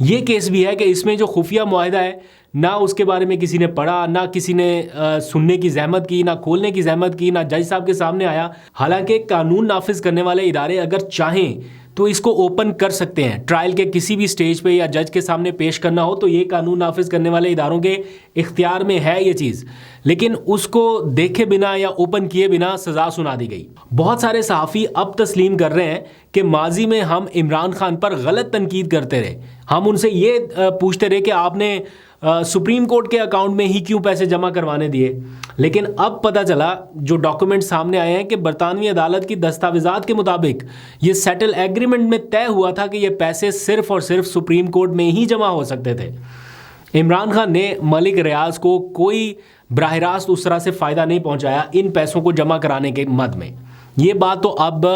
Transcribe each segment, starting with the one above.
یہ کیس بھی ہے کہ اس میں جو خفیہ معاہدہ ہے نہ اس کے بارے میں کسی نے پڑھا، نہ کسی نے سننے کی زحمت کی، نہ کھولنے کی زحمت کی، نہ جج صاحب کے سامنے آیا. حالانکہ قانون نافذ کرنے والے ادارے اگر چاہیں تو اس کو اوپن کر سکتے ہیں. ٹرائل کے کسی بھی سٹیج پہ یا جج کے سامنے پیش کرنا ہو تو یہ قانون نافذ کرنے والے اداروں کے اختیار میں ہے یہ چیز، لیکن اس کو دیکھے بنا یا اوپن کیے بنا سزا سنا دی گئی. بہت سارے صحافی اب تسلیم کر رہے ہیں کہ ماضی میں ہم عمران خان پر غلط تنقید کرتے رہے. ہم ان سے یہ پوچھتے رہے کہ آپ نے سپریم کورٹ کے اکاؤنٹ میں ہی کیوں پیسے جمع کروانے دیے، لیکن اب پتہ چلا جو ڈاکومنٹ سامنے آئے ہیں کہ برطانوی عدالت کی دستاویزات کے مطابق یہ سیٹل ایگریمنٹ میں طے ہوا تھا کہ یہ پیسے صرف اور صرف سپریم کورٹ میں ہی جمع ہو سکتے تھے. عمران خان نے ملک ریاض کو کوئی براہ راست اس طرح سے فائدہ نہیں پہنچایا ان پیسوں کو جمع کرانے کے مد میں. یہ بات تو اب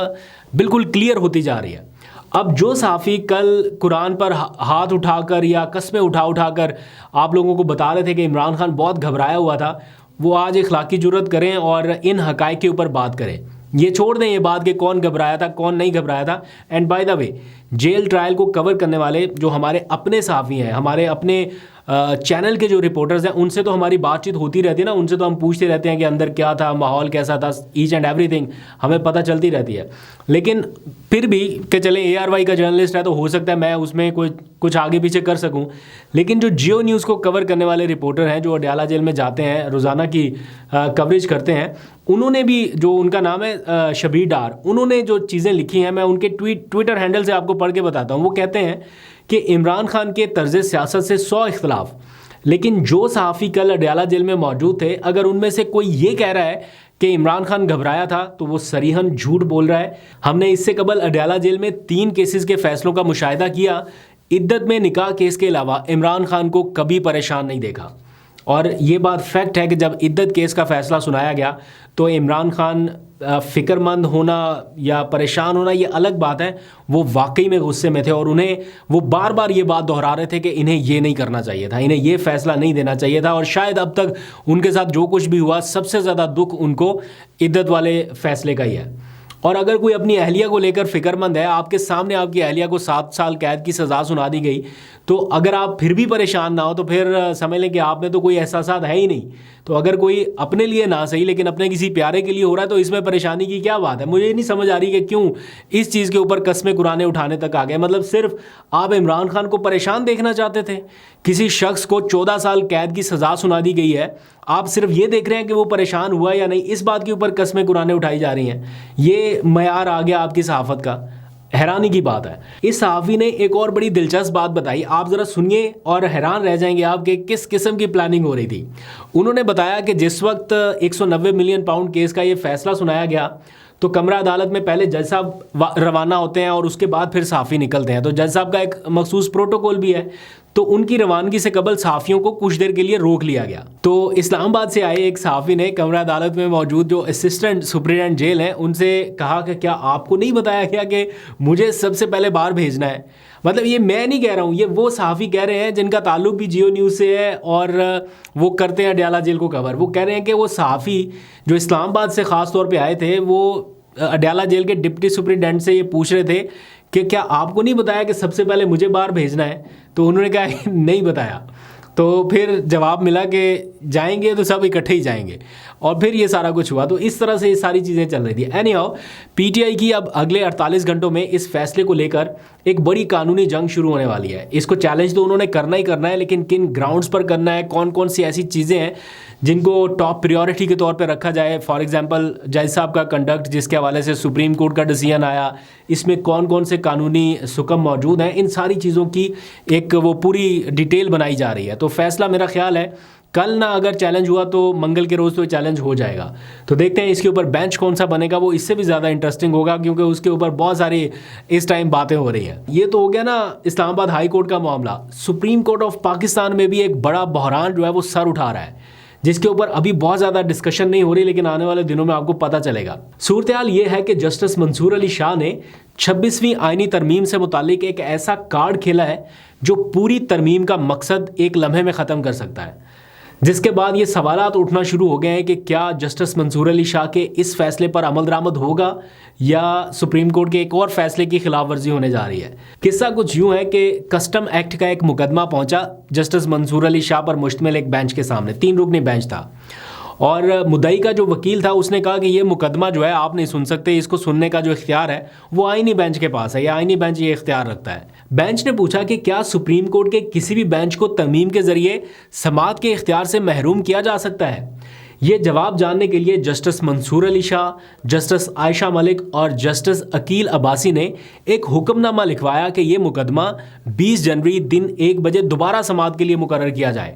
بالکل کلیئر ہوتی جا رہی ہے. اب جو صحافی کل قرآن پر ہاتھ اٹھا کر یا قسمیں اٹھا کر آپ لوگوں کو بتا رہے تھے کہ عمران خان بہت گھبرایا ہوا تھا، وہ آج اخلاقی جرات کریں اور ان حقائق کے اوپر بات کریں. یہ چھوڑ دیں یہ بات کہ کون گھبرایا تھا کون نہیں گھبرایا تھا. And by the way jail trial کو کور کرنے والے جو ہمارے اپنے صحافی ہیں، ہمارے اپنے چینل کے جو رپورٹرز ہیں، ان سے تو ہماری بات چیت ہوتی رہتی ہے نا. ان سے تو ہم پوچھتے رہتے ہیں کہ اندر کیا تھا، ماحول کیسا تھا، ایچ اینڈ ایوری تھنگ ہمیں پتہ چلتی رہتی ہے. لیکن پھر بھی کہ چلیں اے آر وائی کا جرنلسٹ ہے تو ہو سکتا ہے میں اس میں کچھ آگے پیچھے کر سکوں، لیکن جو جیو نیوز کو کور کرنے والے رپورٹر ہیں جو اڈیالہ جیل میں جاتے ہیں، روزانہ کی کوریج کرتے ہیں، انہوں نے بھی، جو ان کا نام ہے شبیر ڈار، انہوں نے جو چیزیں لکھی ہیں میں ان کے ٹویٹر ہینڈل سے آپ کو پڑھ کے بتاتا ہوں. وہ کہتے ہیں کہ عمران خان کے طرز سیاست سے 100 اختلاف، لیکن جو صحافی کل اڈیالہ جیل میں موجود تھے اگر ان میں سے کوئی یہ کہہ رہا ہے کہ عمران خان گھبرایا تھا تو وہ صریحاً جھوٹ بول رہا ہے. ہم نے اس سے قبل اڈیالہ جیل میں 3 کیسز کے فیصلوں کا مشاہدہ کیا. عدت میں نکاح کیس کے علاوہ عمران خان کو کبھی پریشان نہیں دیکھا، اور یہ بات فیکٹ ہے کہ جب عدت کیس کا فیصلہ سنایا گیا تو عمران خان فکر مند ہونا یا پریشان ہونا یہ الگ بات ہے، وہ واقعی میں غصے میں تھے اور وہ بار بار یہ بات دہرا رہے تھے کہ انہیں یہ نہیں کرنا چاہیے تھا، انہیں یہ فیصلہ نہیں دینا چاہیے تھا. اور شاید اب تک ان کے ساتھ جو کچھ بھی ہوا سب سے زیادہ دکھ ان کو عدت والے فیصلے کا ہی ہے. اور اگر کوئی اپنی اہلیہ کو لے کر فکر مند ہے، آپ کے سامنے آپ کی اہلیہ کو 7 سال قید کی سزا سنا دی گئی، تو اگر آپ پھر بھی پریشان نہ ہو تو پھر سمجھ لیں کہ آپ میں تو کوئی احساسات ہے ہی نہیں. تو اگر کوئی اپنے لیے نہ صحیح لیکن اپنے کسی پیارے کے لیے ہو رہا ہے تو اس میں پریشانی کی کیا بات ہے؟ مجھے یہ نہیں سمجھ آ رہی کہ کیوں اس چیز کے اوپر قسمیں قرآنیں اٹھانے تک آ گئے. مطلب صرف آپ عمران خان کو پریشان دیکھنا چاہتے تھے. کسی شخص کو 14 سال قید کی سزا سنا دی گئی ہے، آپ صرف یہ دیکھ رہے ہیں کہ وہ پریشان ہوا یا نہیں، اس بات کے اوپر قسمیں قرآنیں اٹھائی جا رہی ہیں. یہ معیار آ گیا آپ کی صحافت کا، حیرانی کی بات ہے. اس صحافی نے ایک اور بڑی دلچسپ بات بتائی، آپ ذرا سنیے اور حیران رہ جائیں گے آپ کہ کس قسم کی پلاننگ ہو رہی تھی. انہوں نے بتایا کہ جس وقت 190 ملین پاؤنڈ کیس کا یہ فیصلہ سنایا گیا تو کمرہ عدالت میں پہلے جج صاحب روانہ ہوتے ہیں اور اس کے بعد پھر صحافی نکلتے ہیں. تو جج صاحب کا ایک مخصوص پروٹوکول بھی ہے، تو ان کی روانگی سے قبل صحافیوں کو کچھ دیر کے لیے روک لیا گیا. تو اسلام آباد سے آئے ایک صحافی نے کمرہ عدالت میں موجود جو اسسٹنٹ سپرنٹینڈنٹ جیل ہیں ان سے کہا کہ کیا آپ کو نہیں بتایا گیا کہ مجھے سب سے پہلے باہر بھیجنا ہے؟ مطلب یہ میں نہیں کہہ رہا ہوں، یہ وہ صحافی کہہ رہے ہیں جن کا تعلق بھی جیو نیوز سے ہے اور وہ کرتے ہیں اڈیالہ جیل کو کور. وہ کہہ رہے ہیں کہ وہ صحافی جو اسلام آباد سے خاص طور پہ آئے تھے وہ اڈیالہ جیل کے ڈپٹی سپرنٹینڈنٹ سے یہ پوچھ رہے تھے کہ کیا آپ کو نہیں بتایا کہ سب سے پہلے مجھے باہر بھیجنا ہے؟ تو انہوں نے کہا کہ نہیں بتایا. تو پھر جواب ملا کہ جائیں گے تو سب اکٹھے ہی جائیں گے، اور پھر یہ سارا کچھ ہوا. تو اس طرح سے یہ ساری چیزیں چل رہی تھی. Any how P T I کی اب اگلے 48 گھنٹوں میں اس فیصلے کو لے کر ایک بڑی قانونی جنگ شروع ہونے والی ہے. اس کو چیلنج تو انہوں نے کرنا ہی کرنا ہے، لیکن کن گراؤنڈز پر کرنا ہے، کون کون سی ایسی چیزیں ہیں جن کو ٹاپ پریورٹی کے طور پہ رکھا جائے. فار ایگزامپل جج صاحب کا کنڈکٹ جس کے حوالے سے سپریم کورٹ کا ڈیسیژن آیا، اس میں کون کون سے قانونی حکم موجود ہیں، ان ساری چیزوں کی ایک وہ پوری ڈیٹیل بنائی جا رہی ہے. تو فیصلہ میرا خیال ہے کل نہ اگر چیلنج ہوا تو منگل کے روز تو چیلنج ہو جائے گا. تو دیکھتے ہیں اس کے اوپر بینچ کون سا بنے گا، وہ اس سے بھی زیادہ انٹرسٹنگ ہوگا کیونکہ اس کے اوپر بہت ساری اس ٹائم باتیں ہو رہی ہیں. یہ تو ہو گیا نا اسلام آباد ہائی کورٹ کا معاملہ. سپریم کورٹ آف پاکستان میں بھی ایک بڑا بحران جو ہے وہ سر اٹھا رہا ہے، جس کے اوپر ابھی بہت زیادہ ڈسکشن نہیں ہو رہی، لیکن آنے والے دنوں میں آپ کو پتہ چلے گا. صورتحال یہ ہے کہ جسٹس منصور علی شاہ نے 26ویں آئینی ترمیم سے متعلق ایک ایسا کارڈ کھیلا ہے جو پوری ترمیم کا مقصد ایک لمحے میں ختم کر سکتا ہے. جس کے بعد یہ سوالات اٹھنا شروع ہو گئے ہیں کہ کیا جسٹس منصور علی شاہ کے اس فیصلے پر عمل درآمد ہوگا یا سپریم کورٹ کے ایک اور فیصلے کی خلاف ورزی ہونے جا رہی ہے۔ قصہ کچھ یوں ہے کہ کسٹم ایکٹ کا ایک مقدمہ پہنچا جسٹس منصور علی شاہ پر مشتمل ایک بینچ کے سامنے، 3 رکنی بینچ تھا، اور مدعی کا جو وکیل تھا اس نے کہا کہ یہ مقدمہ جو ہے آپ نہیں سن سکتے، اس کو سننے کا جو اختیار ہے وہ آئینی بینچ کے پاس ہے، یا آئینی بینچ یہ اختیار رکھتا ہے۔ بینچ نے پوچھا کہ کیا سپریم کورٹ کے کسی بھی بینچ کو ترمیم کے ذریعے سماعت کے اختیار سے محروم کیا جا سکتا ہے؟ یہ جواب جاننے کے لیے جسٹس منصور علی شاہ، جسٹس عائشہ ملک اور جسٹس عقیل عباسی نے ایک حکم نامہ لکھوایا کہ یہ مقدمہ 20 جنوری دن 1 بجے دوبارہ سماعت کے لیے مقرر کیا جائے۔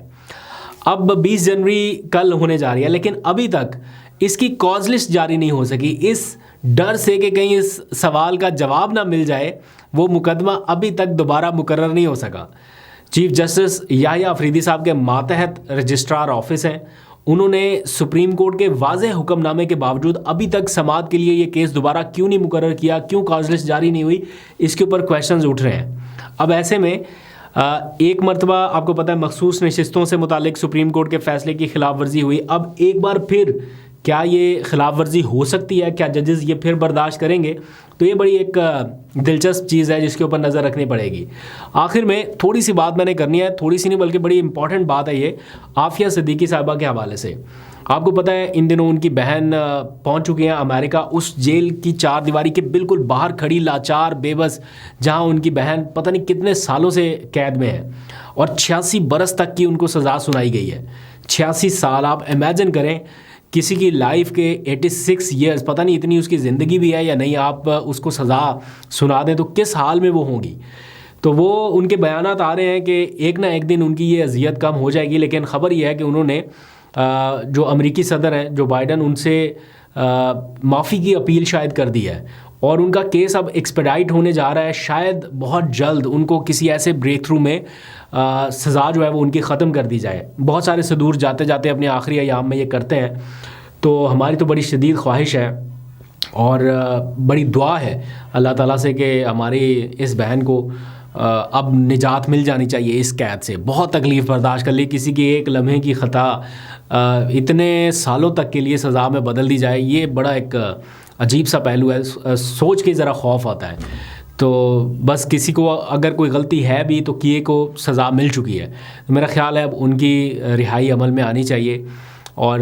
اب 20 جنوری کل ہونے جا رہی ہے، لیکن ابھی تک اس کی کاز لسٹ جاری نہیں ہو سکی۔ اس ڈر سے کہ کہیں اس سوال کا جواب نہ مل جائے، وہ مقدمہ ابھی تک دوبارہ مقرر نہیں ہو سکا۔ چیف جسٹس یحییٰ افریدی صاحب کے ماتحت رجسٹرار آفس ہیں، انہوں نے سپریم کورٹ کے واضح حکم نامے کے باوجود ابھی تک سماعت کے لیے یہ کیس دوبارہ کیوں نہیں مقرر کیا، کیوں کاز لسٹ جاری نہیں ہوئی، اس کے اوپر کویشچنز اٹھ رہے ہیں۔ اب ایسے میں ایک مرتبہ آپ کو پتہ ہے مخصوص نشستوں سے متعلق سپریم کورٹ کے فیصلے کی خلاف ورزی ہوئی، اب ایک بار پھر کیا یہ خلاف ورزی ہو سکتی ہے؟ کیا ججز یہ پھر برداشت کریں گے؟ تو یہ بڑی ایک دلچسپ چیز ہے جس کے اوپر نظر رکھنی پڑے گی۔ آخر میں تھوڑی سی بات میں نے کرنی ہے، تھوڑی سی نہیں بلکہ بڑی امپورٹنٹ بات ہے یہ عافیہ صدیقی صاحبہ کے حوالے سے۔ آپ کو پتہ ہے ان دنوں ان کی بہن پہنچ چکی ہیں امریکہ، اس جیل کی 4 دیواری کے بالکل باہر کھڑی لاچار بے بس، جہاں ان کی بہن پتہ نہیں کتنے سالوں سے قید میں ہے اور 86 برس تک کی ان کو سزا سنائی گئی ہے۔ 86 سال، آپ امیجن کریں کسی کی لائف کے 86 ایئرز، پتہ نہیں اتنی اس کی زندگی بھی ہے یا نہیں، آپ اس کو سزا سنا دیں تو کس حال میں وہ ہوں گی۔ تو وہ ان کے بیانات آ رہے ہیں کہ ایک نہ ایک دن ان کی یہ اذیت کم ہو جائے گی، لیکن خبر یہ ہے کہ انہوں نے جو امریکی صدر ہیں جو بائیڈن، ان سے معافی کی اپیل شاید کر دی ہے، اور ان کا کیس اب ایکسپیڈائٹ ہونے جا رہا ہے۔ شاید بہت جلد ان کو کسی ایسے بریک تھرو میں سزا جو ہے وہ ان کی ختم کر دی جائے۔ بہت سارے صدور جاتے جاتے اپنے آخری ایام میں یہ کرتے ہیں، تو ہماری تو بڑی شدید خواہش ہے اور بڑی دعا ہے اللہ تعالیٰ سے کہ ہماری اس بہن کو اب نجات مل جانی چاہیے اس قید سے۔ بہت تکلیف برداشت کر لی، کسی کی ایک لمحے کی خطا اتنے سالوں تک کے لیے سزا میں بدل دی جائے، یہ بڑا ایک عجیب سا پہلو ہے، سوچ کے ذرا خوف آتا ہے۔ تو بس کسی کو اگر کوئی غلطی ہے بھی تو کیے کو سزا مل چکی ہے، میرا خیال ہے اب ان کی رہائی عمل میں آنی چاہیے، اور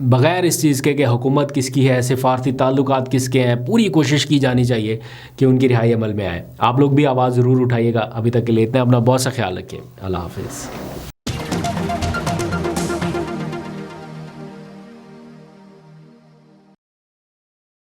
بغیر اس چیز کے کہ حکومت کس کی ہے، سفارتی تعلقات کس کے ہیں، پوری کوشش کی جانی چاہیے کہ ان کی رہائی عمل میں آئے۔ آپ لوگ بھی آواز ضرور اٹھائیے گا۔ ابھی تک کے لیے اتنا، اپنا بہت سا خیال رکھیے، اللہ حافظ۔